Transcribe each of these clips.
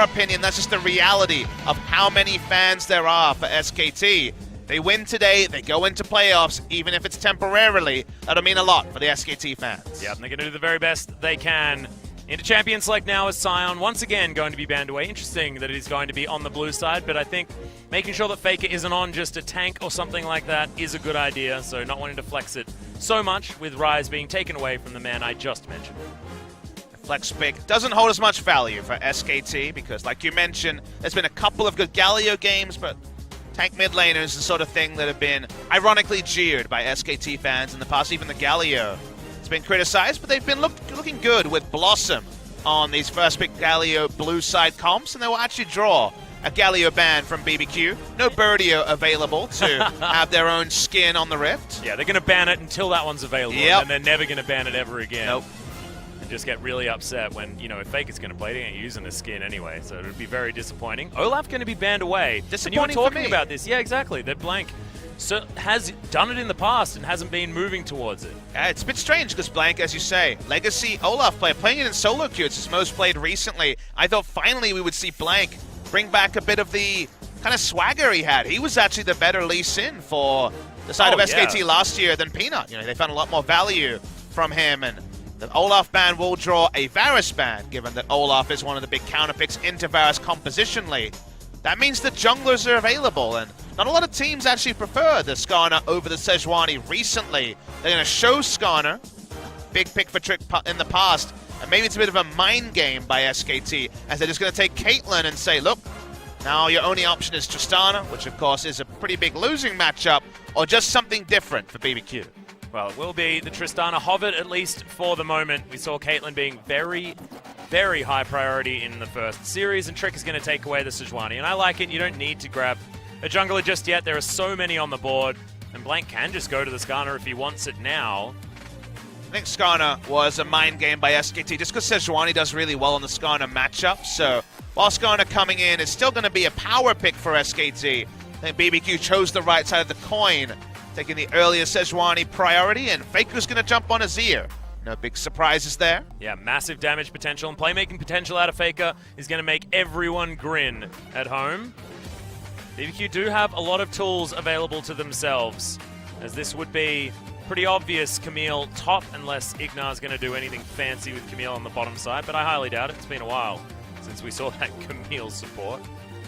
our opinion, that's just the reality of how many fans there are for SKT. They win today, they go into playoffs, even if it's temporarily. That'll mean a lot for the SKT fans. Yeah, and they're going to do the very best they can. Into Champion Select now is Sion, once again going to be banned away. Interesting that it is going to be on the blue side, but I think making sure that Faker isn't on just a tank or something like that is a good idea, so not wanting to flex it so much with Ryze being taken away from the man I just mentioned. Flex pick doesn't hold as much value for SKT because, like you mentioned, there's been a couple of good Galio games, but tank mid laners is the sort of thing that have been ironically jeered by SKT fans in the past. Even the Galio has been criticized, but they've been looking good with Blossom on these first pick Galio blue side comps, and they will actually draw a Galio ban from BBQ. No Birdio available to have their own skin on the Rift. Yeah, they're going to ban it until that one's available, and they're never going to ban it ever again. Nope. And just get really upset when, you know, if Faker's going to play, they ain't using the skin anyway, so it would be very disappointing. Olaf going to be banned away. Disappointing and you were talking for me. about this. Yeah, exactly. That Blank has done it in the past and hasn't been moving towards it. Yeah, it's a bit strange because Blank, as you say, legacy Olaf player, playing it in solo queue, it's his most played recently. I thought finally we would see Blank bring back a bit of the kind of swagger he had. He was actually the better Lee Sin for the side of SKT last year than Peanut. You know, they found a lot more value from him, and the Olaf ban will draw a Varus ban, given that Olaf is one of the big counter picks into Varus compositionally. That means the junglers are available, and not a lot of teams actually prefer the Skarner over the Sejuani recently. They're going to show Skarner, big pick for Trick in the past, and maybe it's a bit of a mind game by SKT, as they're just going to take Caitlyn and say, look, now your only option is Tristana, which of course is a pretty big losing matchup, or just something different for BBQ. Well, it will be the Tristana Hobbit, at least for the moment. We saw Caitlyn being very, very high priority in the first series, and Trick is going to take away the Sejuani. And I like it. You don't need to grab a jungler just yet. There are so many on the board, and Blank can just go to the Skarner if he wants it now. I think Skarner was a mind game by SKT just because Sejuani does really well on the Skarner matchup. So while Skarner coming in is still going to be a power pick for SKT, I think BBQ chose the right side of the coin, taking the earlier Sejuani priority, and Faker's going to jump on Azir. No big surprises there. Yeah, massive damage potential and playmaking potential out of Faker is going to make everyone grin at home. BBQ do have a lot of tools available to themselves, as this would be pretty obvious Camille top, unless Ignar's going to do anything fancy with Camille on the bottom side, but I highly doubt it. It's been a while since we saw that Camille support.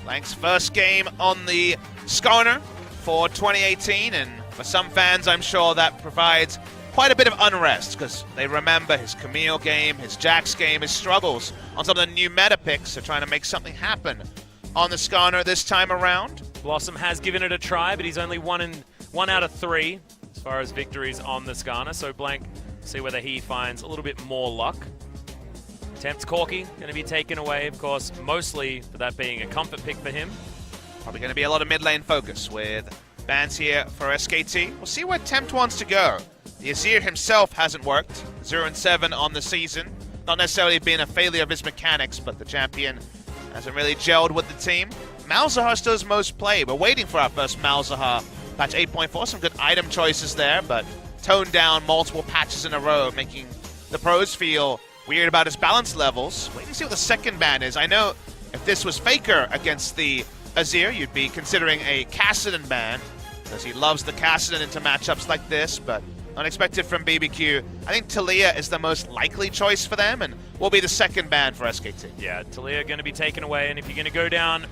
Blank's first game on the Skarner for 2018, and for some fans, I'm sure that provides quite a bit of unrest because they remember his Camille game, his Jax game, his struggles on some of the new meta picks. So trying to make something happen on the Skarner this time around. Blossom has given it a try, but he's only one out of 3 as far as victories on the Skarner. So Blank, see whether he finds a little bit more luck. Tempts Corki, going to be taken away, of course, mostly for that being a comfort pick for him. Probably going to be a lot of mid lane focus with bans here for SKT. We'll see where Tempt wants to go. The Azir himself hasn't worked. 0-7 on the season. Not necessarily been a failure of his mechanics, but the champion hasn't really gelled with the team. Malzahar still his most played. We're waiting for our first Malzahar. Patch 8.4, some good item choices there, but toned down multiple patches in a row, making the pros feel weird about his balance levels. Wait to see what the second ban is. I know if this was Faker against the Azir, you'd be considering a Kassadin ban, because he loves the Kassadin into matchups like this, but unexpected from BBQ. I think Talia is the most likely choice for them, and will be the second ban for SKT. Yeah, Talia going to be taken away, and if you're going to go down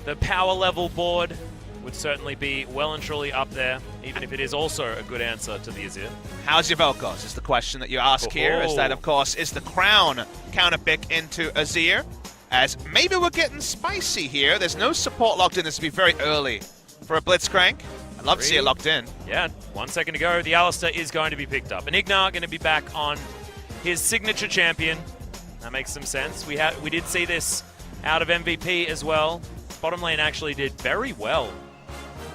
the power level board, would certainly be well and truly up there, even if it is also a good answer to the Azir. How's your Vel'Koz is the question that you ask here, as that, of course, is the Crown counter pick into Azir. As maybe we're getting spicy here. There's no support locked in. This will be very early for a Blitzcrank. I'd love to see it locked in. Yeah, 1 second to go. The Alistar is going to be picked up. And Ignar going to be back on his signature champion. That makes some sense. We did see this out of MVP as well. Bottom lane actually did very well.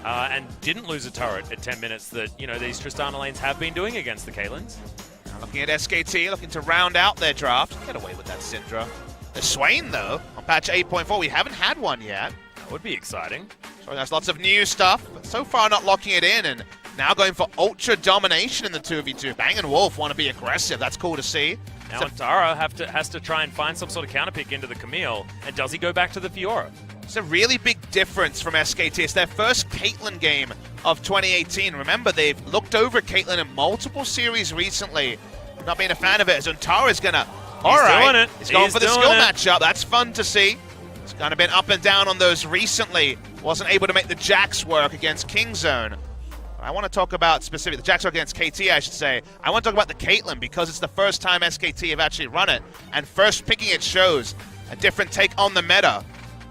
And didn't lose a turret at 10 minutes that, you know, these Tristana lanes have been doing against the Caitlyn's. Now looking at SKT, looking to round out their draft. Get away with that Syndra. The Swain, though, on patch 8.4, we haven't had one yet. That would be exciting. Showing us lots of new stuff, but so far not locking it in, and now going for ultra domination in the 2v2. Bang and Wolf want to be aggressive. That's cool to see. Now Antara has to try and find some sort of counter pick into the Camille, and does he go back to the Fiora? It's a really big difference from SKT. It's their first Caitlyn game of 2018. Remember, they've looked over Caitlyn in multiple series recently. Not being a fan of it, as Antara's gonna... doing it. He's going for the skill matchup. That's fun to see. He's kind of been up and down on those recently. Wasn't able to make the Jax work against Kingzone. I want to talk about specifically the Jax work against KT, I should say. I want to talk about the Caitlyn because it's the first time SKT have actually run it. And first picking it shows a different take on the meta.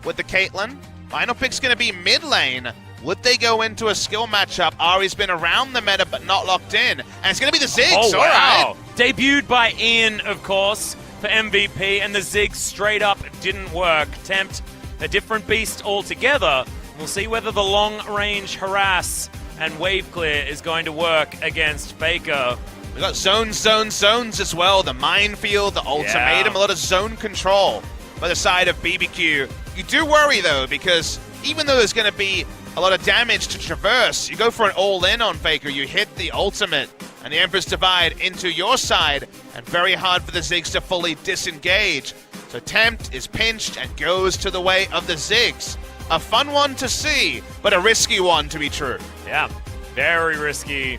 With the Caitlyn, final pick's going to be mid lane. Would they go into a skill matchup? Ari's been around the meta but not locked in. And it's going to be the Ziggs. Oh, wow. All right. Debuted by Ian, of course, for MVP, and the Ziggs straight up didn't work. Tempt, a different beast altogether. We'll see whether the long-range harass and wave clear is going to work against Faker. We got zones as well. The minefield, the ultimatum, a lot of zone control by the side of BBQ. You do worry, though, because even though there's going to be a lot of damage to traverse, you go for an all-in on Faker, you hit the ultimate, and the Emperor's Divide into your side, and very hard for the Ziggs to fully disengage. So Tempt is pinched and goes to the way of the Ziggs. A fun one to see, but a risky one to be true. Yeah, very risky.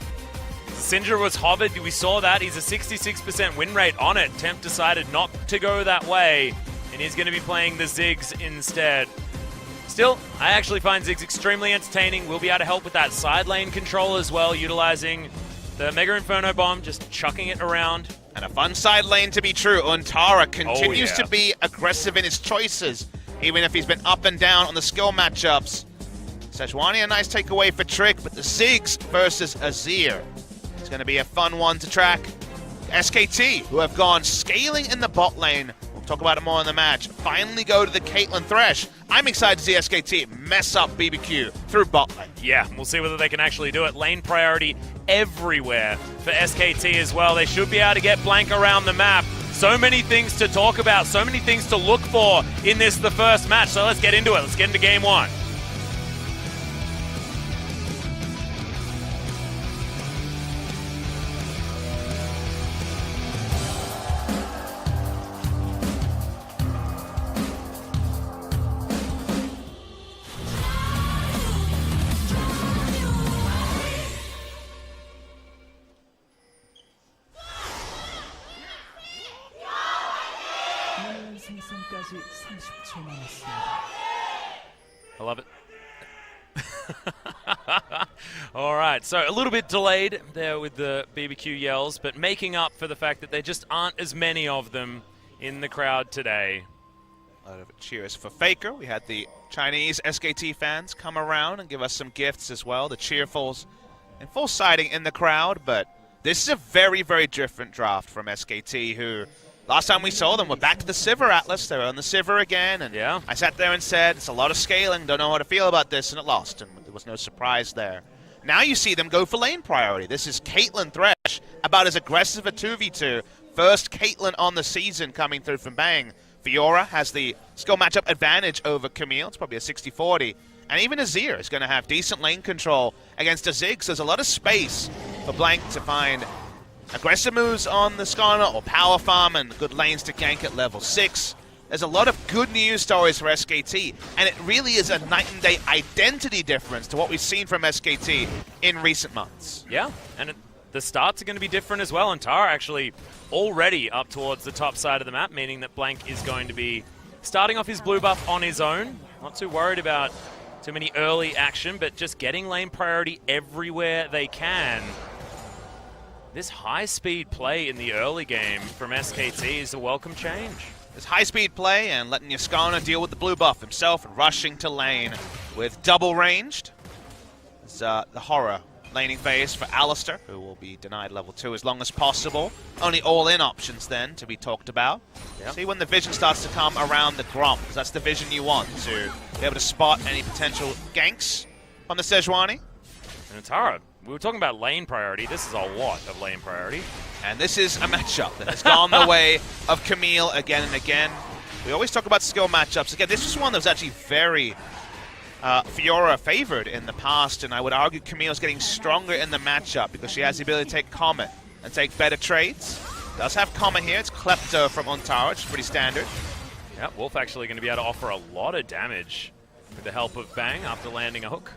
Syndra was hovered, we saw that. He's a 66% win rate on it. Tempt decided not to go that way, and he's going to be playing the Ziggs instead. Still, I actually find Ziggs extremely entertaining. We'll be able to help with that side lane control as well, utilizing the Mega Inferno Bomb, just chucking it around. And a fun side lane to be true. Antara continues to be aggressive in his choices, even if he's been up and down on the skill matchups. Sejuani, a nice takeaway for Trick, but the Ziggs versus Azir. It's going to be a fun one to track. SKT, who have gone scaling in the bot lane, we'll talk about it more in the match, finally go to the Caitlyn Thresh. I'm excited to see SKT mess up BBQ through bot lane. Yeah, we'll see whether they can actually do it. Lane priority everywhere for SKT as well. They should be able to get blank around the map. So many things to talk about, so many things to look for in this, the first match. So let's get into it. Let's get into game one. I love it. All right, so a little bit delayed there with the BBQ yells, but making up for the fact that there just aren't as many of them in the crowd today. A lot of cheers for Faker. We had the Chinese SKT fans come around and give us some gifts as well. The cheerfuls in full siding in the crowd, but this is a very, very different draft from SKT, who last time we saw them were back to the Sivir Atlas. They were on the Sivir again, and I sat there and said, it's a lot of scaling, don't know how to feel about this, and it lost, and there was no surprise there. Now you see them go for lane priority. This is Caitlyn Thresh, about as aggressive a 2v2. First Caitlyn on the season coming through from Bang. Fiora has the skill matchup advantage over Camille. It's probably a 60-40. And even Azir is going to have decent lane control against a Ziggs. There's a lot of space for Blank to find aggressive moves on the Skarner or power farm and good lanes to gank at level 6. There's a lot of good news stories for SKT, and it really is a night and day identity difference to what we've seen from SKT in recent months. Yeah, and the starts are going to be different as well. And Tara actually already up towards the top side of the map, meaning that Blank is going to be starting off his blue buff on his own. Not too worried about too many early action, but just getting lane priority everywhere they can. This high-speed play in the early game from SKT is a welcome change. This high-speed play and letting Yaskana deal with the blue buff himself and rushing to lane with double ranged. It's the horror laning phase for Alistair, who will be denied level 2 as long as possible. Only all-in options then to be talked about. Yep. See when the vision starts to come around the Gromp, because that's the vision you want, to be able to spot any potential ganks on the Sejuani. And Tara, we were talking about lane priority. This is a lot of lane priority. And this is a matchup that has gone the way of Camille again and again. We always talk about skill matchups. Again, this was one that was actually very Fiora favored in the past, and I would argue Camille's getting stronger in the matchup because she has the ability to take Comet and take better trades. Does have Comma here. It's Klepto from Untara, which is pretty standard. Yeah, Wolf actually going to be able to offer a lot of damage with the help of Bang after landing a hook.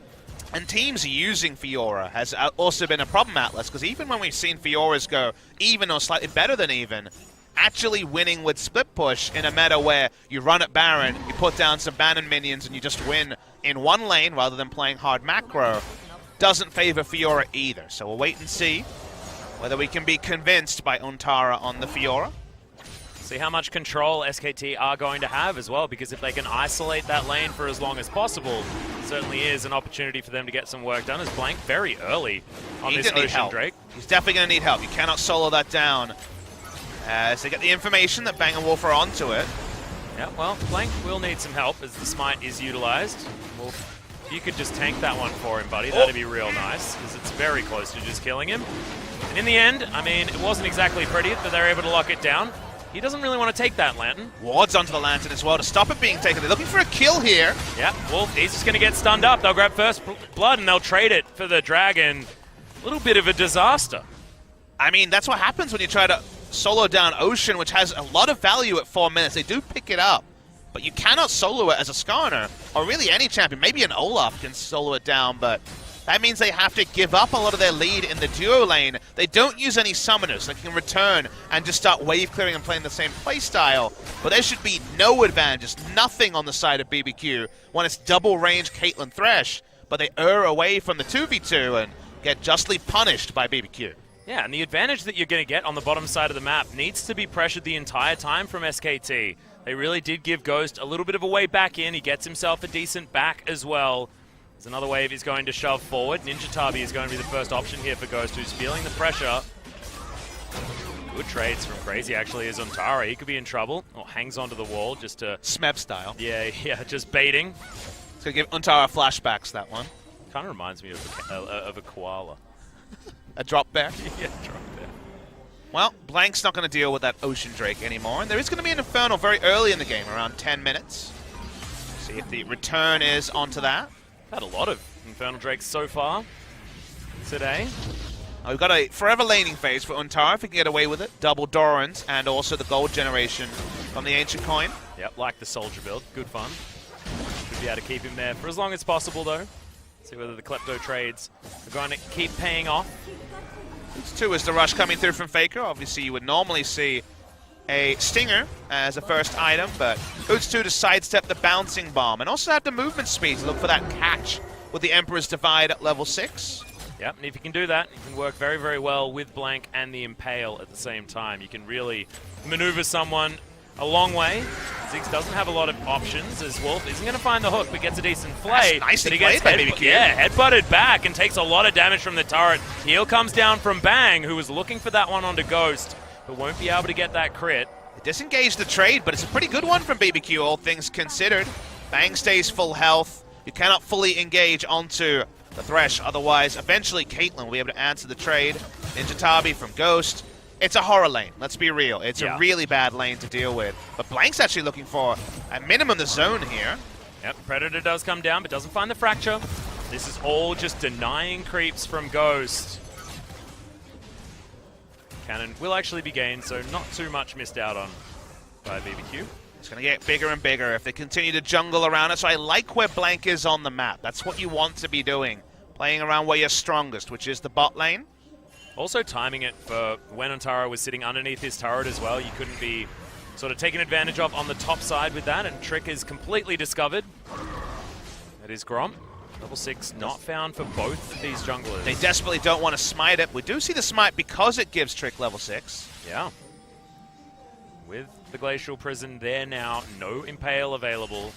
And teams using Fiora has also been a problem, Atlas, because even when we've seen Fioras go even or slightly better than even, actually winning with split push in a meta where you run at Baron, you put down some Baron minions, and you just win in one lane rather than playing hard macro, doesn't favor Fiora either. So we'll wait and see whether we can be convinced by Untara on the Fiora. See how much control SKT are going to have as well, because if they can isolate that lane for as long as possible, it certainly is an opportunity for them to get some work done. As Blank very early on this Ocean Drake. He's definitely going to need help. You cannot solo that down as they get the information that Bang and Wolf are onto it. Yeah, well, Blank will need some help as the smite is utilized. Wolf, if you could just tank that one for him, buddy, that'd be real nice, because it's very close to just killing him. And in the end, I mean, it wasn't exactly pretty, but they're able to lock it down. He doesn't really want to take that Lantern. Wards onto the Lantern as well to stop it being taken. They're looking for a kill here. Yeah, Wolf, he's just going to get stunned up. They'll grab first blood and they'll trade it for the Dragon. A little bit of a disaster. I mean, that's what happens when you try to solo down Ocean, which has a lot of value at 4 minutes. They do pick it up, but you cannot solo it as a Skarner, or really any champion. Maybe an Olaf can solo it down, but that means they have to give up a lot of their lead in the duo lane. They don't use any summoners. They can return and just start wave clearing and playing the same playstyle. But there should be no advantages, nothing on the side of BBQ when it's double range Caitlyn Thresh. But they err away from the 2v2 and get justly punished by BBQ. Yeah, and the advantage that you're going to get on the bottom side of the map needs to be pressured the entire time from SKT. They really did give Ghost a little bit of a way back in. He gets himself a decent back as well. There's another wave he's going to shove forward. Ninja Tabi is going to be the first option here for Ghost, who's feeling the pressure. Good trades from Crazy, actually, is Untara. He could be in trouble. Or hangs onto the wall just to... Smeb style. Yeah, just baiting. It's going to give Untara flashbacks, that one. Kind of reminds me of a koala. A drop bear? Yeah, drop bear. Well, Blank's not going to deal with that Ocean Drake anymore. And there is going to be an Infernal very early in the game, around 10 minutes. See if the return is onto that. Had a lot of Infernal Drakes so far today. We've got a forever laning phase for Untara, if we can get away with it. Double Dorans and also the gold generation from the Ancient Coin. Yep, like the Soldier build. Good fun. Should be able to keep him there for as long as possible, though. See whether the Klepto trades are going to keep paying off. It's 2 is the rush coming through from Faker. Obviously, you would normally see a Stinger as a first item, but Uts2 to sidestep the Bouncing Bomb and also have the movement speed to look for that catch with the Emperor's Divide at level 6. Yep, and if you can do that, you can work very, very well with Blank and the Impale at the same time. You can really maneuver someone a long way. Ziggs doesn't have a lot of options as Wolf isn't going to find the hook, but gets a decent play. That's nicely played by BBQ. Yeah, headbutted back and takes a lot of damage from the turret. Heal comes down from Bang, who was looking for that one onto Ghost, but won't be able to get that crit. They disengage the trade, but it's a pretty good one from BBQ, all things considered. Bang stays full health. You cannot fully engage onto the Thresh, otherwise eventually Caitlyn will be able to answer the trade. Ninja Tabi from Ghost. It's a horror lane, let's be real. It's a really bad lane to deal with. But Blank's actually looking for, at minimum, the zone here. Yep, Predator does come down, but doesn't find the Fracture. This is all just denying creeps from Ghost. Cannon will actually be gained, so not too much missed out on by BBQ. It's going to get bigger and bigger if they continue to jungle around it. So I like where Blank is on the map. That's what you want to be doing. Playing around where you're strongest, which is the bot lane. Also timing it for when Untara was sitting underneath his turret as well. You couldn't be sort of taken advantage of on the top side with that, and Trick is completely discovered. That is Grom. Level 6 not found for both these junglers. They desperately don't want to smite it. We do see the smite because it gives Trick level 6. Yeah. With the Glacial Prison there now, no Impale available.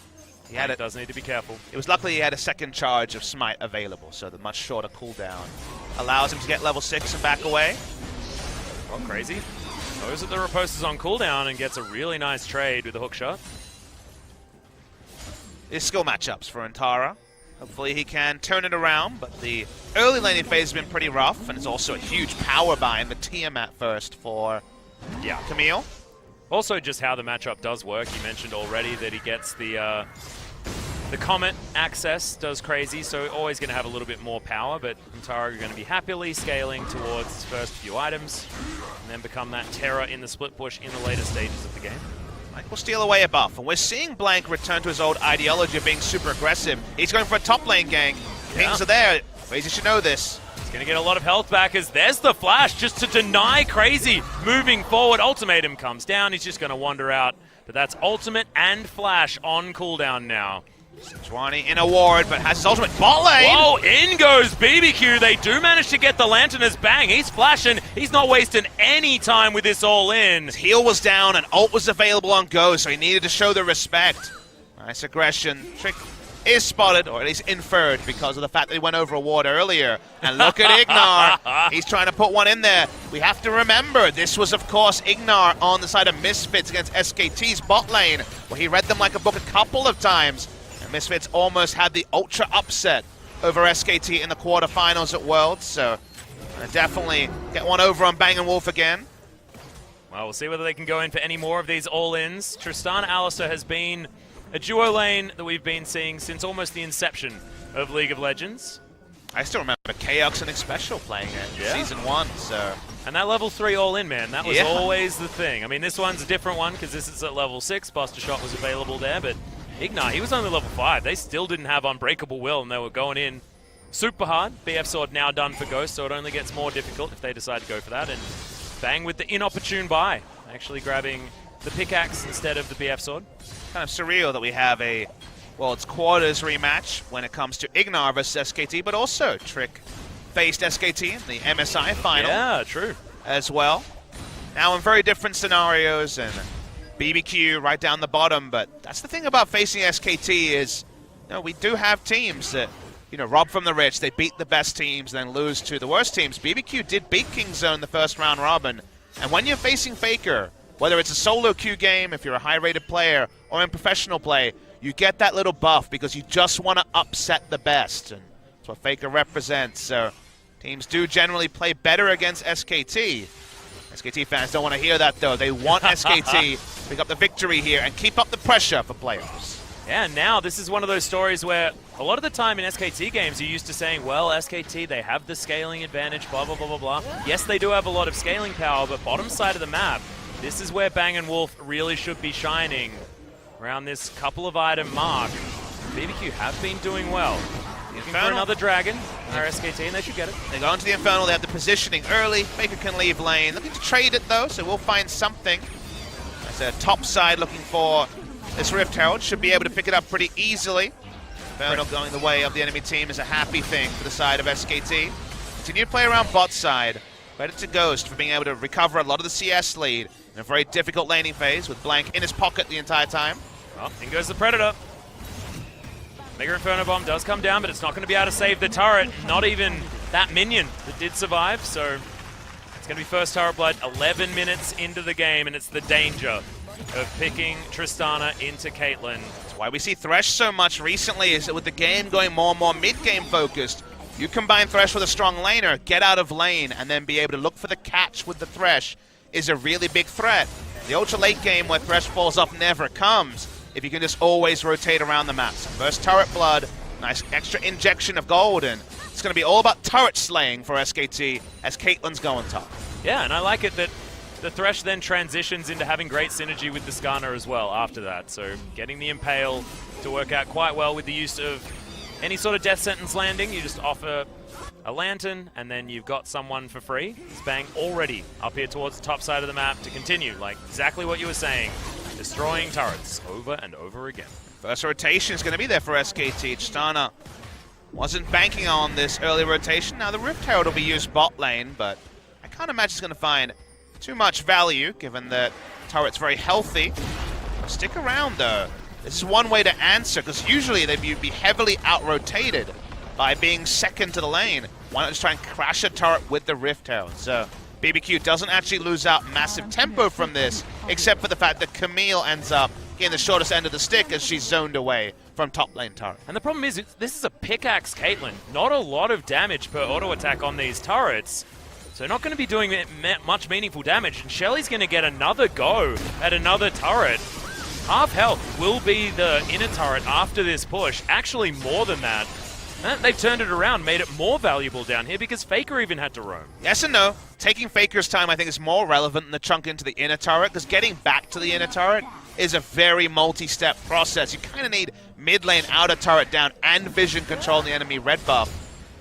He does need to be careful. It was luckily he had a second charge of smite available, so the much shorter cooldown allows him to get level 6 and back away. Oh, Crazy. Knows that the Riposte is on cooldown and gets a really nice trade with the hook shot. His skill matchups for Untara. Hopefully he can turn it around, but the early laning phase has been pretty rough, and it's also a huge power buy in the Tiamat first for Camille. Also, just how the matchup does work. You mentioned already that he gets the Comet access, does Crazy, so always going to have a little bit more power, but Untara are going to be happily scaling towards his first few items. and then become that terror in the split push in the later stages of the game. Blank will steal away a buff, and we're seeing Blank return to his old ideology of being super aggressive. He's going for a top lane gang. Pings are there. Crazy should know this. He's going to get a lot of health back as there's the flash just to deny Crazy moving forward. Ultimatum comes down. He's just going to wander out. But that's ultimate and flash on cooldown now. Sejuani in a ward, but has his ultimate bot lane. Whoa, in goes BBQ. They do manage to get the Lantern as bang. He's flashing. He's not wasting any time with this all in. His heal was down and ult was available on go, so he needed to show the respect. Nice aggression. Trick is spotted, or at least inferred, because of the fact that he went over a ward earlier. And look at Ignar. He's trying to put one in there. We have to remember, this was, of course, Ignar on the side of Misfits against SKT's bot lane, where he read them like a book a couple of times. And Misfits almost had the ultra upset over SKT in the quarterfinals at Worlds, so definitely get one over on Bang & Wolf again. Well, we'll see whether they can go in for any more of these all-ins. Tristana Alistar has been a duo lane that we've been seeing since almost the inception of League of Legends. I still remember Chaos and Special playing it Season 1, so... And that level 3 all-in, man, that was always the thing. I mean, this one's a different one because this is at level 6. Buster Shot was available there, but Ignar, he was only level 5. They still didn't have Unbreakable Will, and they were going in super hard. BF Sword now done for Ghost, so it only gets more difficult if they decide to go for that. And bang with the inopportune buy, actually grabbing the pickaxe instead of the BF Sword. Kind of surreal that we have a, well, it's quarters rematch when it comes to Ignar versus SKT, but also Trick faced SKT in the MSI final. Yeah, true. As well. Now in very different scenarios, and BBQ right down the bottom, but that's the thing about facing SKT is, you know, we do have teams that, you know, rob from the rich, they beat the best teams, then lose to the worst teams. BBQ did beat Kingzone the first round robin, and when you're facing Faker, whether it's a solo queue game, if you're a high-rated player, or in professional play, you get that little buff because you just want to upset the best, and that's what Faker represents. So teams do generally play better against SKT. SKT fans don't want to hear that, though. They want SKT to pick up the victory here and keep up the pressure for players. Yeah, now this is one of those stories where a lot of the time in SKT games you're used to saying, well, SKT, they have the scaling advantage, blah, blah, blah, blah, blah. Yes, they do have a lot of scaling power, but bottom side of the map, this is where Bang & Wolf really should be shining around this couple of item mark. BBQ have been doing well. Looking for another dragon, our SKT, and they should get it. They go into the Infernal, they have the positioning early. Faker can leave lane. Looking to trade it, though, so we'll find something. That's a top side looking for this Rift Herald. Should be able to pick it up pretty easily. Infernal going the way of the enemy team is a happy thing for the side of SKT. Continue to play around bot side. Credit to Ghost for being able to recover a lot of the CS lead in a very difficult laning phase with Blank in his pocket the entire time. Well, in goes the Predator. Mega Inferno Bomb does come down, but it's not going to be able to save the turret. Not even that minion that did survive, so it's going to be first turret blood 11 minutes into the game, and it's the danger of picking Tristana into Caitlyn. That's why we see Thresh so much recently, is that with the game going more and more mid-game focused, you combine Thresh with a strong laner, get out of lane, and then be able to look for the catch with the Thresh is a really big threat. The ultra late game where Thresh falls off never comes if you can just always rotate around the map. So first turret blood, nice extra injection of gold, and it's going to be all about turret slaying for SKT as Caitlyn's going top. Yeah, and I like it that the Thresh then transitions into having great synergy with the Skarner as well after that. So getting the Impale to work out quite well with the use of any sort of death sentence landing. You just offer a Lantern, and then you've got someone for free. It's Bang already up here towards the top side of the map to continue, like exactly what you were saying. Destroying turrets over and over again. First rotation is going to be there for SKT. Tristana wasn't banking on this early rotation. Now the Rift Herald will be used bot lane, but I can't imagine it's going to find too much value given that turret's very healthy. Stick around though. This is one way to answer, because usually they'd be heavily out-rotated by being second to the lane. Why not just try and crash a turret with the Rift Herald? So BBQ doesn't actually lose out massive tempo from this, except for the fact that Camille ends up getting the shortest end of the stick as she's zoned away from top lane turret. And the problem is, this is a pickaxe Caitlyn. Not a lot of damage per auto attack on these turrets. So not going to be doing much meaningful damage. And Shelly's going to get another go at another turret. Half health will be the inner turret after this push. Actually more than that. They've turned it around, made it more valuable down here because Faker even had to roam. Yes and no. Taking Faker's time, I think, is more relevant than the chunk into the inner turret, because getting back to the inner turret is a very multi-step process. You kind of need mid lane outer turret down and vision control in the enemy red buff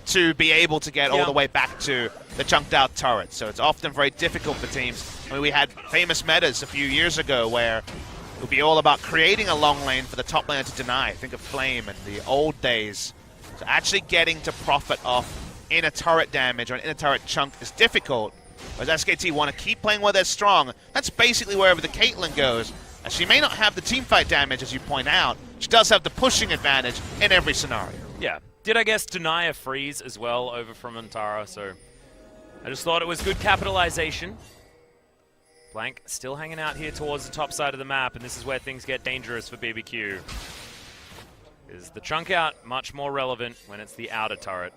to be able to get all the way back to the chunked out turret. So it's often very difficult for teams. I mean, we had famous metas a few years ago where it would be all about creating a long lane for the top laner to deny. Think of Flame in the old days. So actually getting to profit off inner turret damage or an inner turret chunk is difficult. Whereas SKT want to keep playing where they're strong. That's basically wherever the Caitlyn goes. And she may not have the teamfight damage, as you point out. She does have the pushing advantage in every scenario. Yeah. Did, I guess, deny a freeze as well over from Antara, so I just thought it was good capitalization. Blank still hanging out here towards the top side of the map, and this is where things get dangerous for BBQ. Is the chunk out much more relevant when it's the outer turret?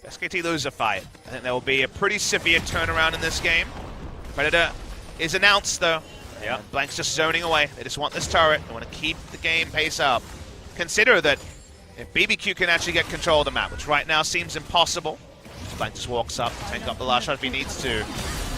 If SKT lose a fight, I think there will be a pretty severe turnaround in this game. Predator is announced, though. Yeah. Blank's just zoning away. They just want this turret. They want to keep the game pace up. Consider that if BBQ can actually get control of the map, which right now seems impossible, Blank just walks up, tank up the last shot if he needs to.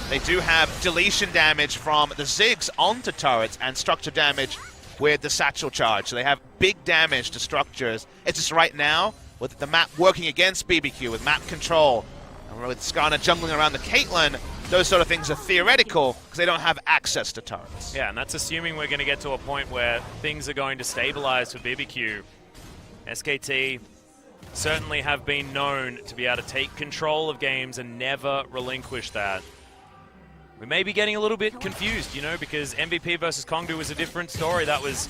They do have deletion damage from the Ziggs onto turrets and structure damage with the satchel charge. So they have big damage to structures. It's just right now, with the map working against BBQ, with map control, and with Skarner jungling around the Caitlyn, those sort of things are theoretical because they don't have access to turrets. Yeah, and that's assuming we're going to get to a point where things are going to stabilize for BBQ. SKT certainly have been known to be able to take control of games and never relinquish that. We may be getting a little bit confused, you know, because MVP versus Kongdu was a different story. That was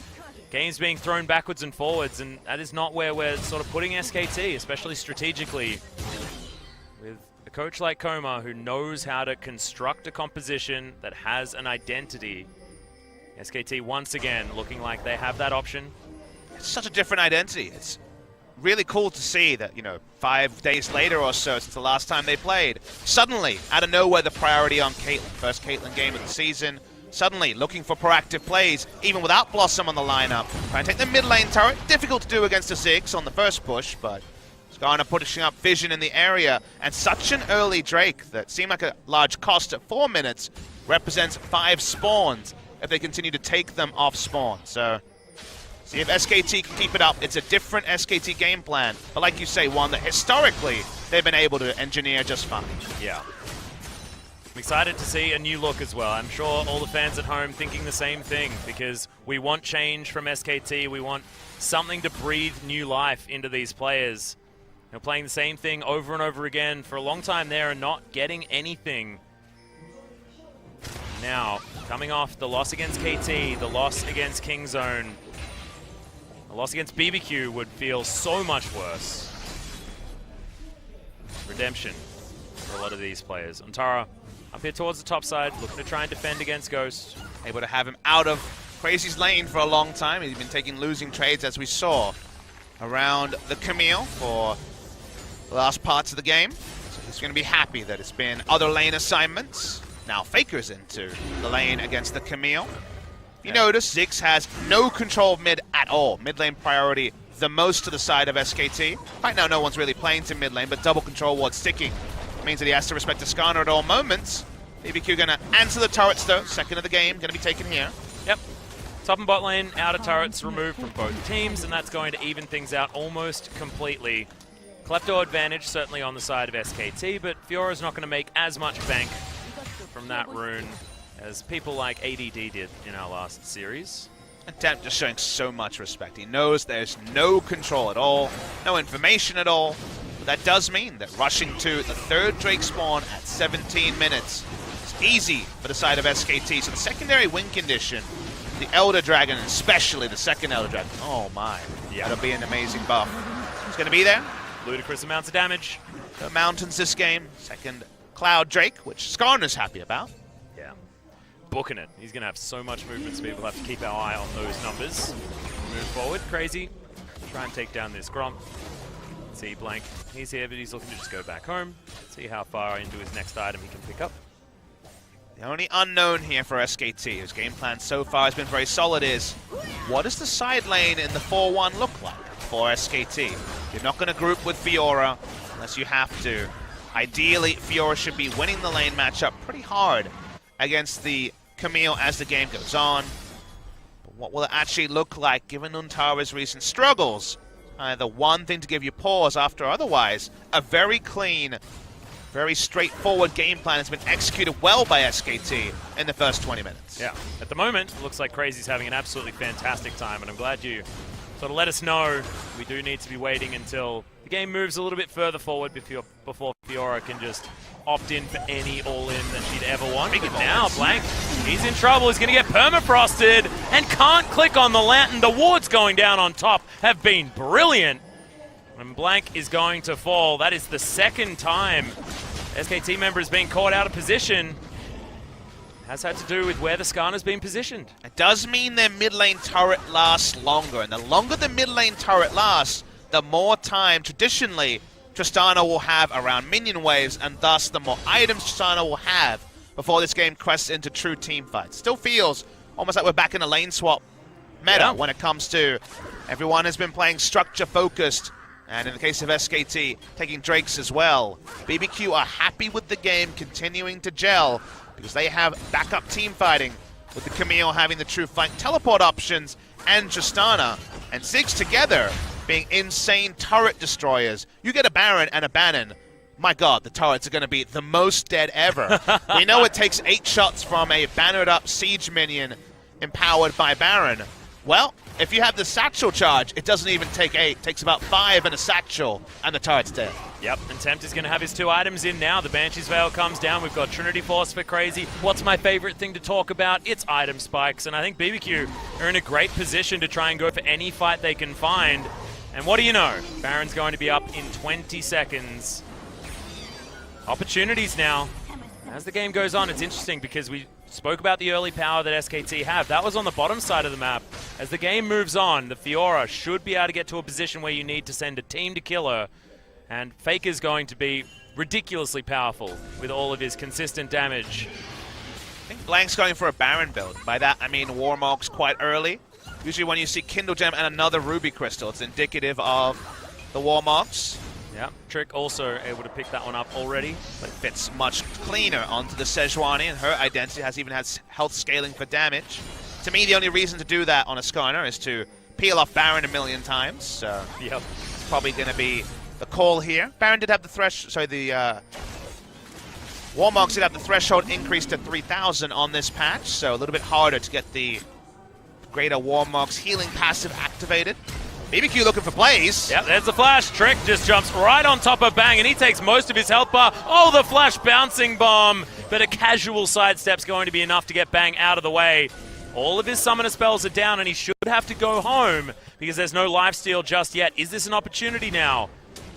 games being thrown backwards and forwards, and that is not where we're sort of putting SKT, especially strategically. With a coach like Koma who knows how to construct a composition that has an identity. SKT once again looking like they have that option. It's such a different identity. It's really cool to see that, you know, 5 days later or so since the last time they played, suddenly, out of nowhere, the priority on Caitlyn. First Caitlyn game of the season. Suddenly, looking for proactive plays, even without Blossom on the lineup. Trying to take the mid lane turret. Difficult to do against the Ziggs on the first push, but Skarner pushing up vision in the area. And such an early Drake that seemed like a large cost at 4 minutes represents 5 spawns if they continue to take them off spawn. So see if SKT can keep it up. It's a different SKT game plan, but like you say, one that historically they've been able to engineer just fine. Yeah. I'm excited to see a new look as well. I'm sure all the fans at home thinking the same thing, because we want change from SKT. We want something to breathe new life into these players. They're playing the same thing over and over again for a long time there and not getting anything. Now, coming off the loss against KT, the loss against Kingzone, a loss against BBQ would feel so much worse. Redemption for a lot of these players. Antara up here towards the top side, looking to try and defend against Ghost. Able to have him out of Crazy's lane for a long time. He's been taking losing trades, as we saw, around the Camille for the last parts of the game. So he's going to be happy that it's been other lane assignments. Now Faker's into the lane against the Camille. You notice Ziggs has no control of mid at all. Mid lane priority the most to the side of SKT. Right now no one's really playing to mid lane, but double control ward sticking means that he has to respect the Skarner at all moments. BBQ gonna answer the turrets though. Second of the game, gonna be taken here. Yep. Top and bot lane, outer turrets removed from both teams, and that's going to even things out almost completely. Klepto advantage certainly on the side of SKT, but Fiora's not going to make as much bank from that rune as people like ADD did in our last series. And Temp just showing so much respect. He knows there's no control at all, no information at all. But that does mean that rushing to the third Drake spawn at 17 minutes is easy for the side of SKT. So the secondary win condition, the Elder Dragon, especially the second Elder Dragon, oh my, that'll be an amazing buff. He's going to be there. Ludicrous amounts of damage. The mountains this game. Second Cloud Drake, which Skarner's happy about. Yeah. Booking it. He's going to have so much movement speed. We'll have to keep our eye on those numbers. Move forward. Crazy. Try and take down this Gromp. See Blank. He's here, but he's looking to just go back home. See how far into his next item he can pick up. The only unknown here for SKT, whose game plan so far has been very solid, is what does the side lane in the 4-1 look like for SKT? You're not going to group with Fiora unless you have to. Ideally, Fiora should be winning the lane matchup pretty hard against the Camille as the game goes on. But what will it actually look like given Untara's recent struggles? The one thing to give you pause after otherwise, a very clean, very straightforward game plan has been executed well by SKT in the first 20 minutes. Yeah, at the moment, it looks like Crazy's having an absolutely fantastic time, and I'm glad you sort of let us know we do need to be waiting until the game moves a little bit further forward before Fiora can just opt in for any all-in that she'd ever want. But now, Blank, he's in trouble. He's going to get permafrosted and can't click on the lantern. The wards going down on top have been brilliant. And Blank is going to fall. That is the second time SKT member has been caught out of position. Has had to do with where the Skarner's been positioned. It does mean their mid lane turret lasts longer, and the longer the mid lane turret lasts, the more time traditionally Tristana will have around minion waves, and thus the more items Tristana will have before this game crests into true team fights. Still feels almost like we're back in a lane swap meta when it comes to everyone has been playing structure focused, and in the case of SKT, taking Drakes as well. BBQ are happy with the game continuing to gel because they have backup team fighting, with the Camille having the true flank teleport options and Tristana and Ziggs together being insane turret destroyers. You get a Baron and a Banon, my god, the turrets are going to be the most dead ever. We know it takes 8 shots from a bannered up siege minion empowered by Baron. Well, if you have the satchel charge, it doesn't even take 8. It takes about 5 and a satchel, and the turret's dead. Yep, and Tempt is going to have his 2 items in now. The Banshee's Veil comes down. We've got Trinity Force for Crazy. What's my favorite thing to talk about? It's item spikes, and I think BBQ are in a great position to try and go for any fight they can find. And what do you know? Baron's going to be up in 20 seconds. Opportunities now. As the game goes on, it's interesting because we spoke about the early power that SKT have. That was on the bottom side of the map. As the game moves on, the Fiora should be able to get to a position where you need to send a team to kill her. And Faker's going to be ridiculously powerful with all of his consistent damage. I think Blank's going for a Baron build. By that, I mean Warmog's quite early. Usually when you see Kindle Gem and another Ruby Crystal, it's indicative of the Warmogs. Yeah, Trick also able to pick that one up already. But it fits much cleaner onto the Sejuani, and her identity has even had health scaling for damage. To me, the only reason to do that on a Skarner is to peel off Baron a million times. So yep, it's probably going to be the call here. Baron did have the Warmogs did have the threshold increased to 3,000 on this patch, so a little bit harder to get the greater Warmogs healing passive activated. BBQ looking for Blaze. Yep, there's the flash. Trick just jumps right on top of Bang, and he takes most of his health bar. Oh, the flash bouncing bomb. But a casual sidestep's going to be enough to get Bang out of the way. All of his summoner spells are down, and he should have to go home because there's no lifesteal just yet. Is this an opportunity now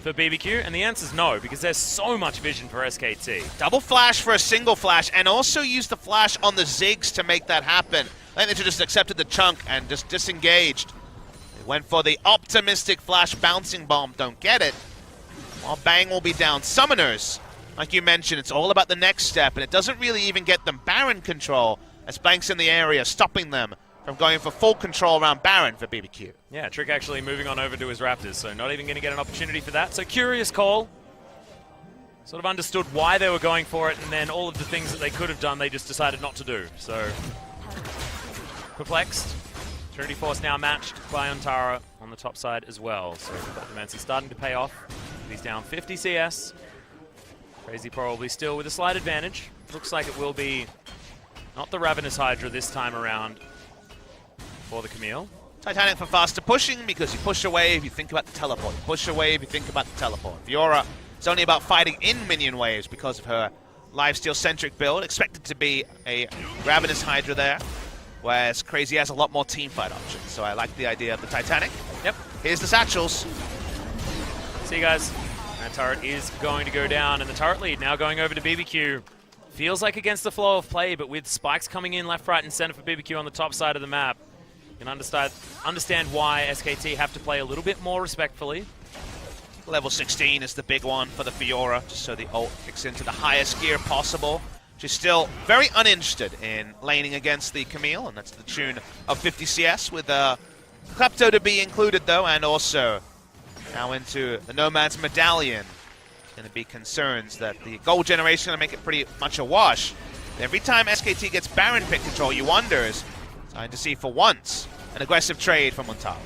for BBQ? And the answer is no, because there's so much vision for SKT. Double flash for a single flash, and also use the flash on the Ziggs to make that happen. I think they should just accepted the chunk and just disengaged. They went for the optimistic flash bouncing bomb, don't get it. While Bang will be down summoners. Like you mentioned, it's all about the next step, and it doesn't really even get them Baron control, as Blank's in the area, stopping them from going for full control around Baron for BBQ. Yeah, Trick actually moving on over to his Raptors, so not even going to get an opportunity for that. So curious call. Sort of understood why they were going for it, and then all of the things that they could have done, they just decided not to do. So perplexed. Trinity Force now matched by Untara on the top side as well. So Demancy starting to pay off. He's down 50 CS. Crazy probably still with a slight advantage. Looks like it will be not the Ravenous Hydra this time around for the Camille. Titanic for faster pushing, because you push a wave, you think about the teleport. You push a wave, you think about the teleport. Fiora is only about fighting in minion waves because of her lifesteal-centric build. Expected to be a Ravenous Hydra there, whereas Crazy has a lot more teamfight options. So I like the idea of the Titanic. Yep. Here's the satchels. See you guys. That turret is going to go down, and the turret lead now going over to BBQ. Feels like against the flow of play, but with spikes coming in left, right, and center for BBQ on the top side of the map, you can understand why SKT have to play a little bit more respectfully. Level 16 is the big one for the Fiora, just so the ult kicks into the highest gear possible. She's still very uninterested in laning against the Camille, and that's to the tune of 50 CS, with Klepto to be included, though, and also Now into the Nomad's Medallion. Going to be concerns that the gold generation going to make it pretty much a wash. Every time SKT gets Baron pick control, you wonder, starting to see for once an aggressive trade from Montara.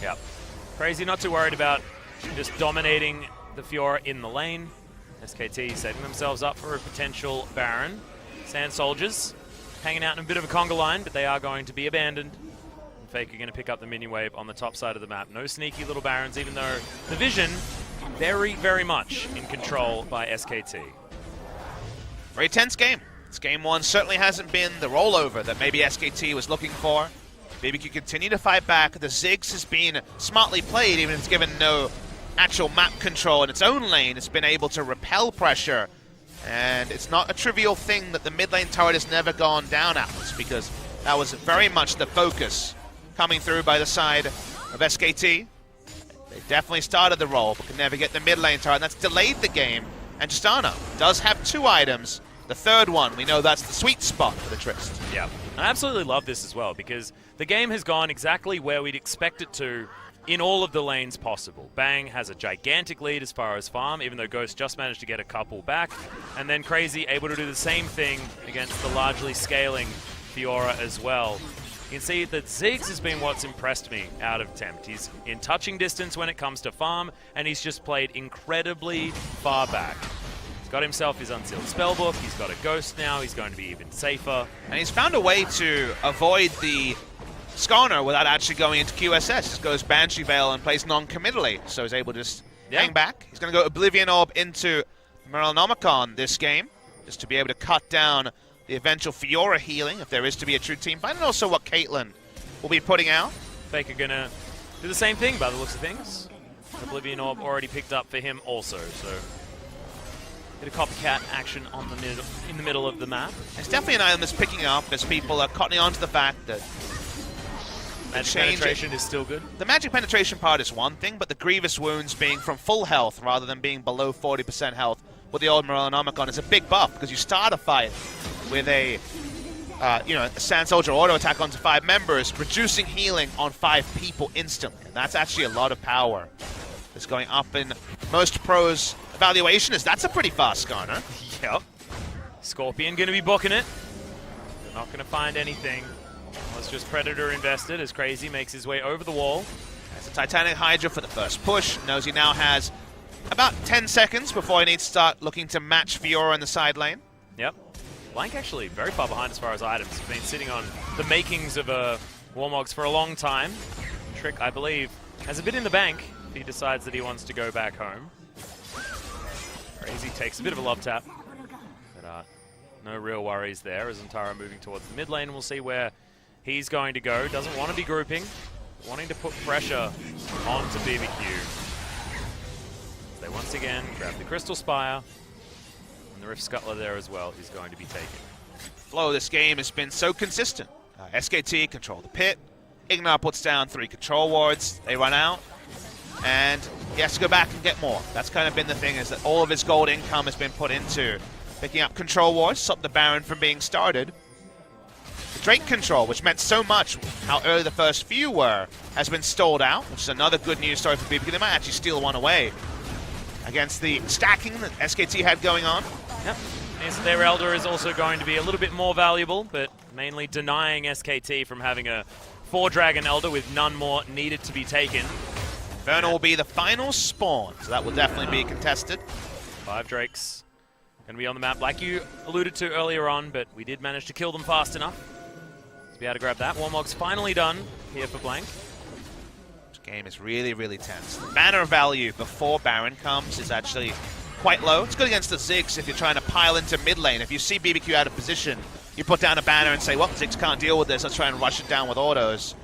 Yep. Crazy not too worried about just dominating the Fiora in the lane. SKT setting themselves up for a potential Baron. Sand Soldiers hanging out in a bit of a conga line, but they are going to be abandoned. And Fake are going to pick up the mini wave on the top side of the map. No sneaky little Barons, even though the vision very, very much in control by SKT. Very tense game. This game one certainly hasn't been the rollover that maybe SKT was looking for. BBQ continue to fight back. The Ziggs has been smartly played, even if it's given no actual map control in its own lane. It's been able to repel pressure. And it's not a trivial thing that the mid lane turret has never gone down Atlas, because that was very much the focus coming through by the side of SKT. They definitely started the roll, but could never get the mid lane turret, and that's delayed the game. And Justana does have 2 items. The third one, we know that's the sweet spot for the Trist. Yeah, I absolutely love this as well, because the game has gone exactly where we'd expect it to in all of the lanes possible. Bang has a gigantic lead as far as farm, even though Ghost just managed to get a couple back. And then Crazy able to do the same thing against the largely scaling Fiora as well. You can see that Ziggs has been what's impressed me out of Tempt. He's in touching distance when it comes to farm, and he's just played incredibly far back. He's got himself his Unsealed Spellbook, he's got a Ghost now, he's going to be even safer. And he's found a way to avoid the Skarner without actually going into QSS. Just goes Banshee Veil and plays non-committally, so he's able to just hang back. He's going to go Oblivion Orb into Morellonomicon this game, just to be able to cut down the eventual Fiora healing, if there is to be a true team fight, and also what Caitlyn will be putting out. Fake are going to do the same thing by the looks of things. Oblivion Orb already picked up for him also, so bit of copycat action on the in the middle of the map. It's definitely an item that's picking up as people are cottoning on to the fact that Magic penetration is still good. The magic penetration part is one thing, but the grievous wounds being from full health rather than being below 40% health with the old Morellonomicon is a big buff, because you start a fight with a Sand Soldier auto attack onto 5 members, reducing healing on 5 people instantly. And that's actually a lot of power that's going up in most pros' evaluation. That's a pretty fast Skarner. Yep. Scorpion going to be booking it. They're not going to find anything. It's just Predator invested as Crazy makes his way over the wall. That's a Titanic Hydra for the first push. Knows he now has about 10 seconds before he needs to start looking to match Fiora in the side lane. Yep. Blank actually very far behind as far as items. He's been sitting on the makings of a Warmogs for a long time. Trick, I believe, has a bit in the bank if he decides that he wants to go back home. Crazy takes a bit of a love tap. But no real worries there as Antara moving towards the mid lane. We'll see where he's going to go. Doesn't want to be grouping. Wanting to put pressure onto BBQ. They once again grab the Crystal Spire. And the Rift Scuttler there as well is going to be taken. Flow, this game has been so consistent. SKT control the pit. Ignar puts down 3 control wards. They run out. And he has to go back and get more. That's kind of been the thing, is that all of his gold income has been put into picking up control wards, stop the Baron from being started. The Drake control, which meant so much how early the first few were, has been stalled out, which is another good news story for BBQ. They might actually steal one away against the stacking that SKT had going on. Yep. Yes, their Elder is also going to be a little bit more valuable, but mainly denying SKT from having a 4-Dragon Elder with none more needed to be taken. Inferno will be the final spawn, so that will definitely be contested. 5 Drakes going to be on the map, like you alluded to earlier on, but we did manage to kill them fast enough to be able to grab that. Warmog's finally done here for Blank. This game is really, really tense. The banner value before Baron comes is actually quite low. It's good against the Ziggs if you're trying to pile into mid lane. If you see BBQ out of position, you put down a banner and say, well, Ziggs can't deal with this, let's try and rush it down with autos.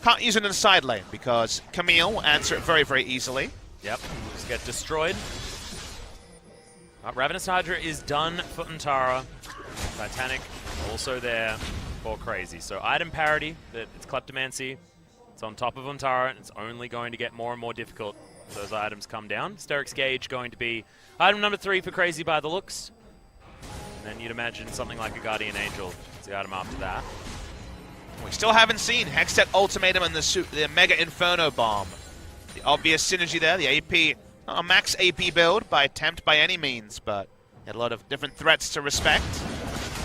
Can't use it in the side lane because Camille will answer it very, very easily. Yep, just get destroyed. Ravenous Hydra is done for Antara. Titanic also there for Crazy. So item parity, that it's Kleptomancy. It's on top of Antara, and it's only going to get more and more difficult as those items come down. Steric's Gauge going to be item number 3 for Crazy by the looks. And then you'd imagine something like a Guardian Angel is the item after that. We still haven't seen Hextech Ultimatum and the Mega Inferno Bomb. The obvious synergy there, the AP, not a max AP build by Tempt by any means, but had a lot of different threats to respect.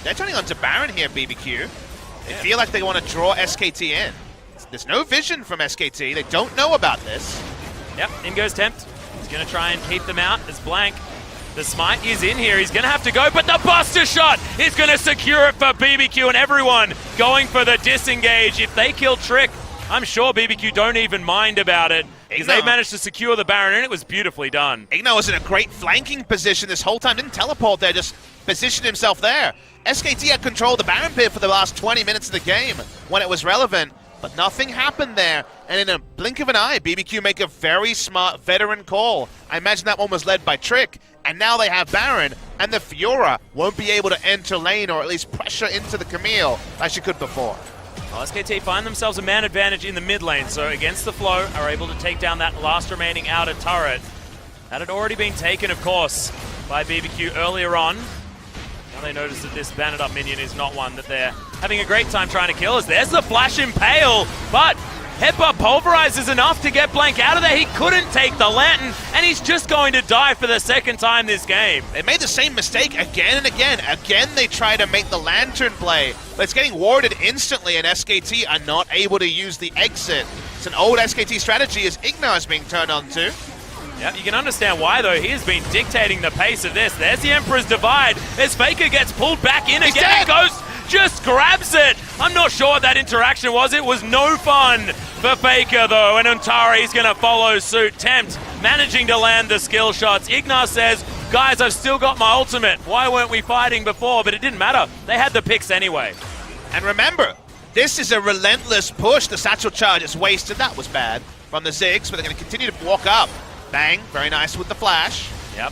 They're turning on to Baron here, BBQ. They feel like they want to draw SKT in. There's no vision from SKT. They don't know about this. Yep, in goes Tempt. He's going to try and keep them out as Blank. The smite is in here. He's going to have to go, but the buster shot is going to secure it for BBQ, and everyone going for the disengage. If they kill Trick, I'm sure BBQ don't even mind about it, because they managed to secure the Baron, and it was beautifully done. Ignar was in a great flanking position this whole time. Didn't teleport there, just positioned himself there. SKT had control of the Baron pit for the last 20 minutes of the game when it was relevant, but nothing happened there. And in a blink of an eye, BBQ make a very smart veteran call. I imagine that one was led by Trick, and now they have Baron, and the Fiora won't be able to enter lane or at least pressure into the Camille like she could before. Well, SKT find themselves a man advantage in the mid lane, so against the flow are able to take down that last remaining outer turret. That had already been taken, of course, by BBQ earlier on. Now they notice that this banded up minion is not one that they're having a great time trying to kill. As there's the flash impale, but Headbutt Pulverize is enough to get Blank out of there. He couldn't take the Lantern, and he's just going to die for the second time this game. They made the same mistake again and again. Again, they try to make the Lantern play, but it's getting warded instantly, and SKT are not able to use the exit. It's an old SKT strategy as Ignar is being turned on to. Yeah, you can understand why, though. He has been dictating the pace of this. There's the Emperor's Divide as Faker gets pulled back in He's again. dead. Ghost just grabs it. I'm not sure what that interaction was. It was no fun for Faker, though, and Untara is going to follow suit. Tempt managing to land the skill shots. Ignar says, guys, I've still got my ultimate. Why weren't we fighting before? But it didn't matter. They had the picks anyway. And remember, this is a relentless push. The satchel charge is wasted. That was bad from the Ziggs, but they're going to continue to walk up. Bang, very nice with the flash. Yep.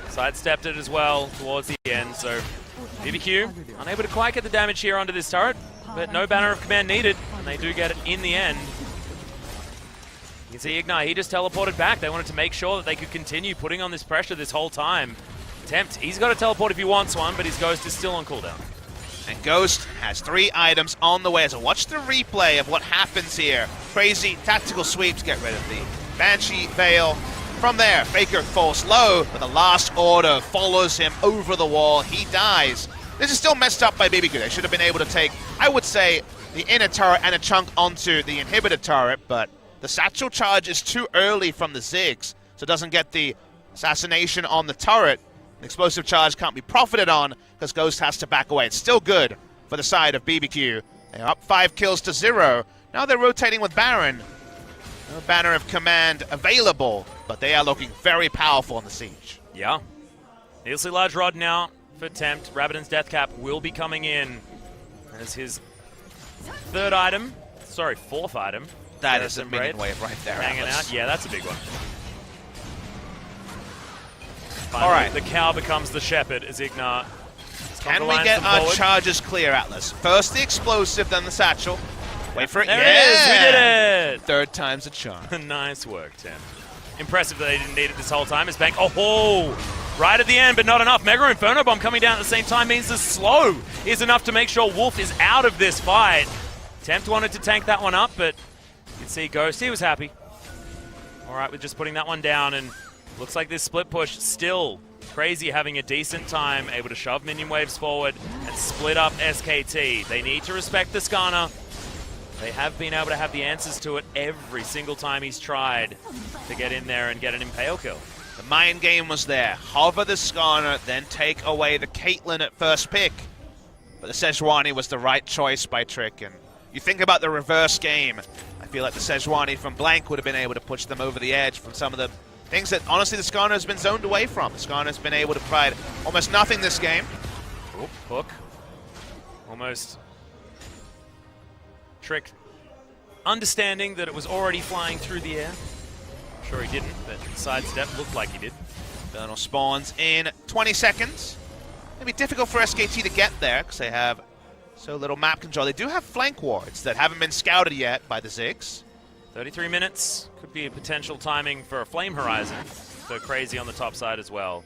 Sidestepped it as well towards the end, so BBQ unable to quite get the damage here onto this turret, but no banner of command needed, and they do get it in the end. You can see Ignar, he just teleported back. They wanted to make sure that they could continue putting on this pressure this whole time. Tempt, he's got to teleport if he wants one, but his Ghost is still on cooldown. And Ghost has 3 items on the way. So watch the replay of what happens here. Crazy tactical sweeps, get rid of the Banshee Veil. From there, Faker falls low, but the last order follows him over the wall. He dies. This is still messed up by BBQ. They should have been able to take, I would say, the inner turret and a chunk onto the inhibitor turret, but the satchel charge is too early from the Ziggs, so it doesn't get the assassination on the turret. The explosive charge can't be profited on because Ghost has to back away. It's still good for the side of BBQ. They're up 5 kills to 0. Now they're rotating with Baron. No banner of command available, but they are looking very powerful in the siege. Yeah. Needlessly large rod now for Tempt. Rabadon's Death Cap will be coming in as his fourth item. That is a minion wave right there. Hanging Atlas. out. Yeah, that's a big one. All right. The cow becomes the shepherd as Ignar. Can we get our charges clear, Atlas? First the explosive, then the satchel. Wait for it. There it is. We did it. Third time's a charm. Nice work, Tim. Impressive that they didn't need it this whole time. As Bank, right at the end, but not enough. Mega Inferno Bomb coming down at the same time means the slow is enough to make sure Wolf is out of this fight. Tempt wanted to tank that one up, but you can see Ghost, he was happy. All right, with just putting that one down, and looks like this split push still Crazy having a decent time, able to shove minion waves forward and split up SKT. They need to respect the Skarner. They have been able to have the answers to it every single time he's tried to get in there and get an Impale kill. The mind game was there. Hover the Skarner, then take away the Caitlyn at first pick. But the Sejuani was the right choice by Trick. And you think about the reverse game, I feel like the Sejuani from Blank would have been able to push them over the edge from some of the things that, honestly, the Skarner has been zoned away from. The Skarner has been able to provide almost nothing this game. Oop, hook. Almost. Trick understanding that it was already flying through the air. I'm sure he didn't, but sidestep looked like he did. Infernal spawns in 20 seconds. It'll be difficult for SKT to get there because they have so little map control. They do have flank wards that haven't been scouted yet by the Ziggs. 33 minutes could be a potential timing for a Flame Horizon. So Crazy on the top side as well.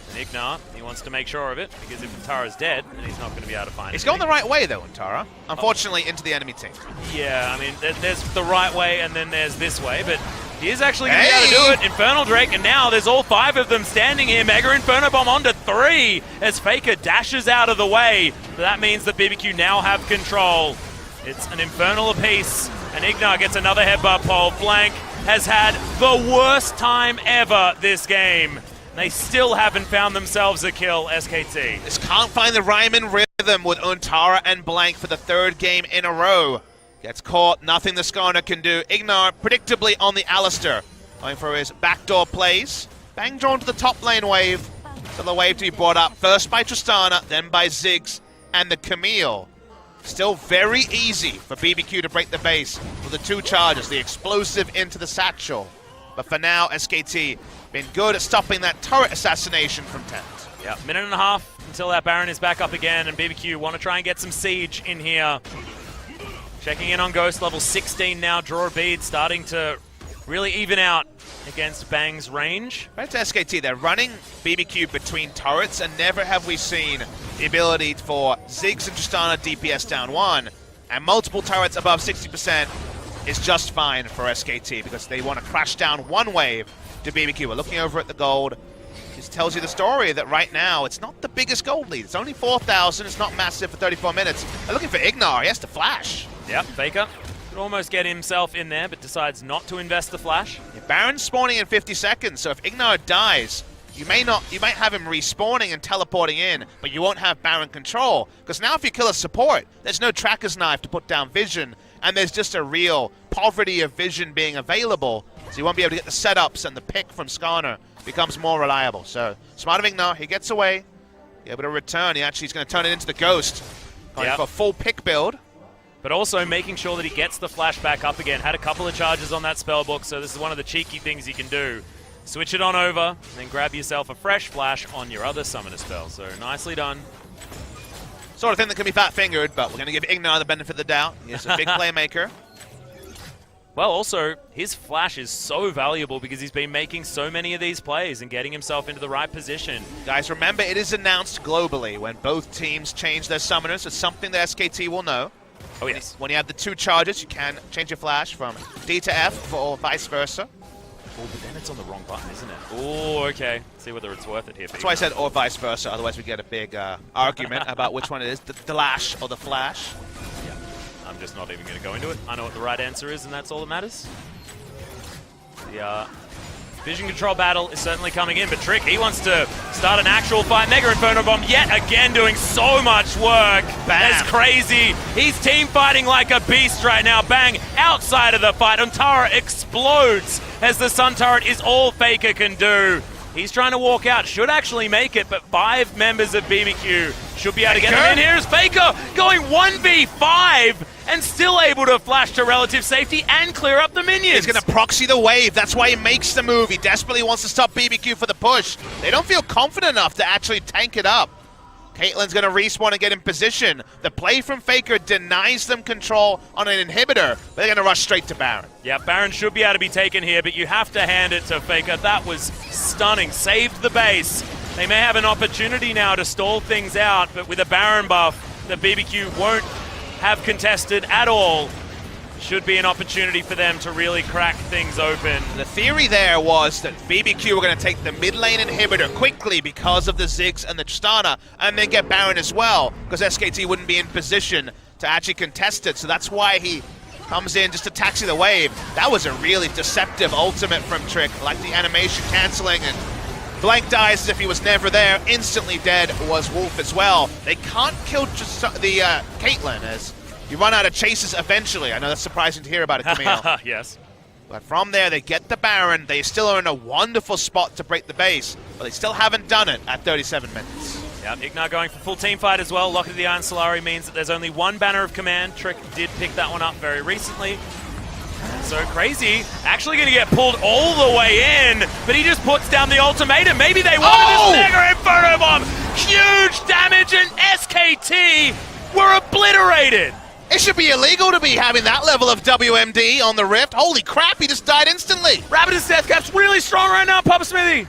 And Ignar, he wants to make sure of it, because if Untara's dead, then he's not going to be able to find it. He's going the right way, though, Untara. Unfortunately, into the enemy team. Yeah, I mean, there's the right way, and then there's this way, but He is actually going to be able to do it. Infernal Drake, and now there's all 5 of them standing here. Mega Inferno Bomb onto 3 as Faker dashes out of the way. But that means that BBQ now have control. It's an Infernal apiece, and Ignar gets another headbutt pole. Blank has had the worst time ever this game. They still haven't found themselves a kill, SKT. Just can't find the rhyme and rhythm with Untara and Blank for the 3rd game in a row. Gets caught, nothing the Skarner can do. Ignar predictably on the Alistair, going for his backdoor plays. Bang drawn to the top lane wave. So the wave to be brought up first by Tristana, then by Ziggs and the Camille. Still very easy for BBQ to break the base with the 2 charges, the explosive into the satchel. But for now, SKT been good at stopping that turret assassination from Tent. Yeah, minute and a half until that Baron is back up again, and BBQ want to try and get some siege in here. Checking in on Ghost, level 16 now. Draw a bead, starting to really even out against Bang's range. Right to SKT, they're running BBQ between turrets, and never have we seen the ability for Ziggs and Tristana DPS down 1, and multiple turrets above 60% is just fine for SKT because they want to crash down 1 wave to BBQ. We're looking over at the gold. This tells you the story that right now it's not the biggest gold lead. It's only 4,000. It's not massive for 34 minutes. They're looking for Ignar. He has to flash. Yep, Faker could almost get himself in there, but decides not to invest the flash. Yeah, Baron's spawning in 50 seconds, so if Ignar dies, you might have him respawning and teleporting in, but you won't have Baron control. Because now if you kill a support, there's no tracker's knife to put down vision, and there's just a real poverty of vision being available, so you won't be able to get the setups, and the pick from Skarner becomes more reliable. So, smart of Ignar, he gets away, able to return. He actually is going to turn it into the Ghost, going for a full pick build. But also making sure that he gets the flash back up again. Had a couple of charges on that spellbook, so this is one of the cheeky things you can do. Switch it on over, and then grab yourself a fresh flash on your other summoner spell. So nicely done. Sort of thing that can be fat-fingered, but we're going to give Ignar the benefit of the doubt. He's a big playmaker. Well, also, his flash is so valuable because he's been making so many of these plays and getting himself into the right position. Guys, remember, it is announced globally when both teams change their summoners. It's something that SKT will know. Oh, yes. When you have the 2 charges, you can change your flash from D to F or vice versa. Oh, but then it's on the wrong button, isn't it? Oh, okay. See whether it's worth it here. That's why I said or vice versa, otherwise we get a big argument about which one it is, the lash or the flash. Yeah. I'm just not even going to go into it. I know what the right answer is, and that's all that matters. The vision control battle is certainly coming in, but Trick, he wants to start an actual fight. Mega Inferno Bomb yet again doing so much work. Bam. That's crazy. He's team fighting like a beast right now. Bang, outside of the fight. Untara explodes as the Sun Turret is all Faker can do. He's trying to walk out, should actually make it, but 5 members of BBQ should be able to get him in. Here's Faker going 1v5 and still able to flash to relative safety and clear up the minions. He's going to proxy the wave. That's why he makes the move. He desperately wants to stop BBQ for the push. They don't feel confident enough to actually tank it up. Caitlyn's going to respawn and get in position. The play from Faker denies them control on an inhibitor, but they're going to rush straight to Baron. Yeah, Baron should be able to be taken here, but you have to hand it to Faker. That was stunning. Saved the base. They may have an opportunity now to stall things out, but with a Baron buff, the BBQ won't have contested at all. Should be an opportunity for them to really crack things open. The theory there was that BBQ were going to take the mid lane inhibitor quickly because of the Ziggs and the Tristana, and then get Baron as well, because SKT wouldn't be in position to actually contest it. So that's why he comes in just to taxi the wave. That was a really deceptive ultimate from Trick, like the animation canceling, and Blank dies as if he was never there. Instantly dead was Wolf as well. They can't kill the Caitlyn as you run out of chases eventually. I know that's surprising to hear about it, Camille. Yes. But from there, they get the Baron. They still are in a wonderful spot to break the base, but they still haven't done it at 37 minutes. Yeah, Ignar going for full team fight as well. Lock of the Iron Solari means that there's only 1 banner of command. Trick did pick that one up very recently. So Crazy actually going to get pulled all the way in, but he just puts down the ultimatum. Maybe they wanted this Mega Inferno Bomb. Huge damage, and SKT were obliterated. It should be illegal to be having that level of WMD on the Rift. Holy crap, he just died instantly. Rapidus Deathcap's really strong right now, Papa Smithy.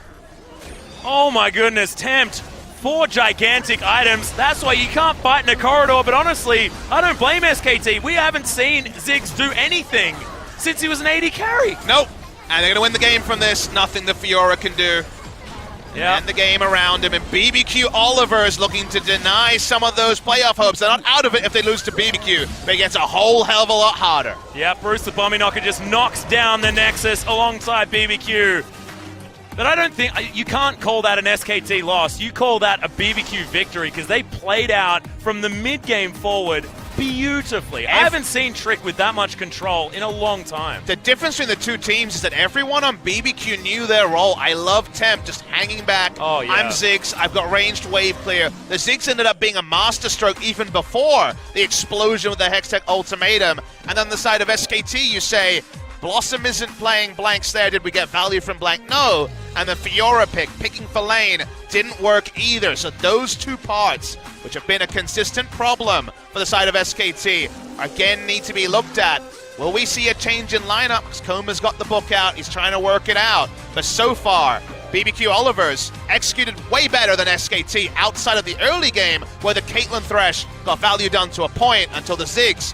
Oh my goodness, Tempt. 4 gigantic items. That's why you can't fight in a corridor, but honestly, I don't blame SKT. We haven't seen Ziggs do anything since he was an AD carry. Nope. And they're going to win the game from this. Nothing the Fiora can do. Yeah. And the game around him. And BBQ Oliver is looking to deny some of those playoff hopes. They're not out of it if they lose to BBQ, but it gets a whole hell of a lot harder. Yeah, Bruce the Bomby Knocker just knocks down the Nexus alongside BBQ. But I don't think, you can't call that an SKT loss. You call that a BBQ victory because they played out from the mid-game forward beautifully. I haven't seen Trick with that much control in a long time. The difference between the two teams is that everyone on BBQ knew their role. I love Temp just hanging back. Oh, yeah. I'm Ziggs. I've got ranged wave clear. The Ziggs ended up being a masterstroke even before the explosion with the Hextech ultimatum. And on the side of SKT, you say, Blossom isn't playing Blank's there. Did we get value from Blank? No. And the Fiora picking for lane, didn't work either. So those two parts, which have been a consistent problem for the side of SKT, again need to be looked at. Will we see a change in lineup? Because Coma's got the book out. He's trying to work it out. But so far, BBQ Olivers executed way better than SKT outside of the early game where the Caitlyn Thresh got value done to a point until the Ziggs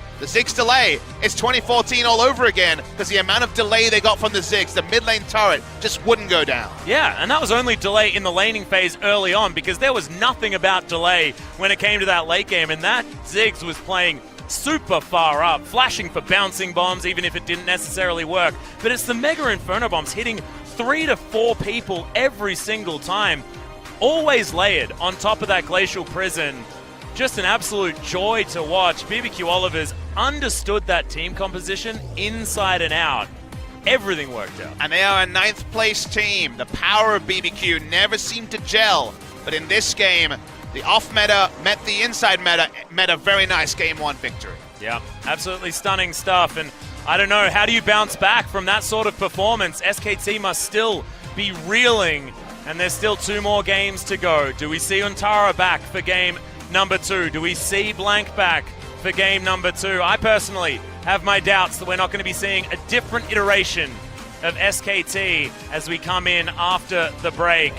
delay. It's 2014 all over again because the amount of delay they got from the Ziggs, the mid lane turret, just wouldn't go down. Yeah, and that was only delay in the laning phase early on because there was nothing about delay when it came to that late game, and that Ziggs was playing super far up, flashing for bouncing bombs even if it didn't necessarily work. But it's the Mega Inferno bombs hitting 3 to 4 people every single time, always layered on top of that Glacial Prison. Just an absolute joy to watch. BBQ Olivers understood that team composition inside and out. Everything worked out. And they are a 9th place team. The power of BBQ never seemed to gel, but in this game, the off meta met the inside meta, met a very nice game 1 victory. Yeah, absolutely stunning stuff. And I don't know, how do you bounce back from that sort of performance? SKT must still be reeling, and there's still 2 more games to go. Do we see Untara back for game number 2? Do we see Blank back for game number 2? I personally have my doubts that we're not going to be seeing a different iteration of SKT as we come in after the break.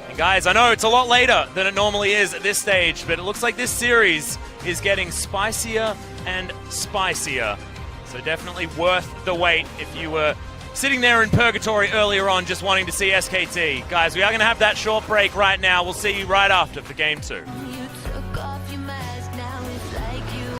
And guys, I know it's a lot later than it normally is at this stage, but it looks like this series is getting spicier and spicier. So definitely worth the wait if you were sitting there in purgatory earlier on just wanting to see SKT. Guys, we are going to have that short break right now. We'll see you right after for game 2.